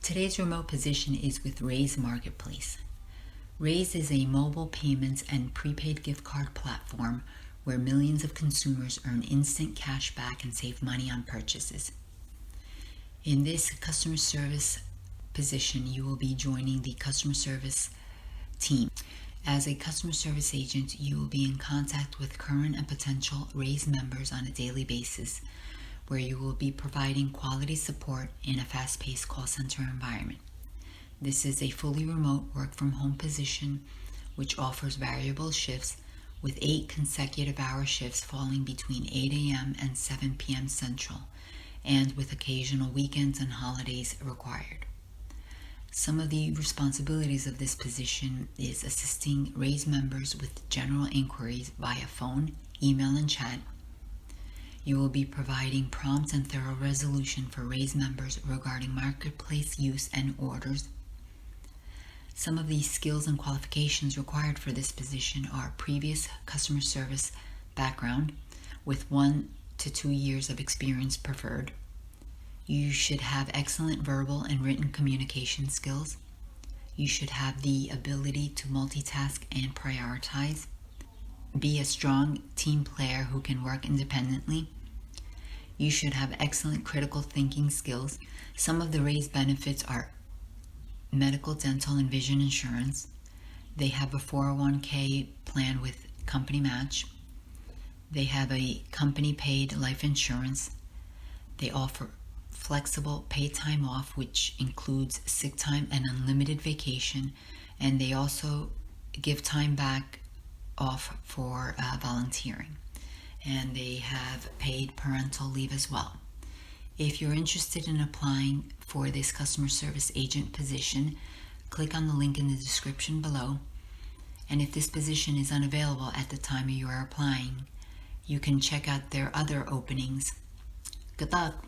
Today's remote position is with Raise Marketplace. Raise is a mobile payments and prepaid gift card platform where millions of consumers earn instant cash back and save money on purchases. In this customer service position, you will be joining the customer service team. As a customer service agent, you will be in contact with current and potential Raise members on a daily basis, where you will be providing quality support in a fast-paced call center environment. This is a fully remote work-from-home position which offers variable shifts with 8 consecutive hour shifts falling between 8 a.m. and 7 p.m. Central, and with occasional weekends and holidays required. Some of the responsibilities of this position is assisting Raise members with general inquiries via phone, email, and chat. You will be providing prompt and thorough resolution for Raise members regarding marketplace use and orders. Some of the skills and qualifications required for this position are previous customer service background with 1 to 2 years of experience preferred. You should have excellent verbal and written communication skills. You should have the ability to multitask and prioritize. Be a strong team player who can work independently. You should have excellent critical thinking skills. Some of the Raise benefits are medical, dental, and vision insurance. They have a 401k plan with company match. They have a company paid life insurance. They offer flexible paid time off, which includes sick time and unlimited vacation, and they also give time back off for volunteering, and they have paid parental leave as well. If you're interested in applying for this customer service agent position, click on the link in the description below, and if this position is unavailable at the time you are applying, you can check out their other openings. Good luck!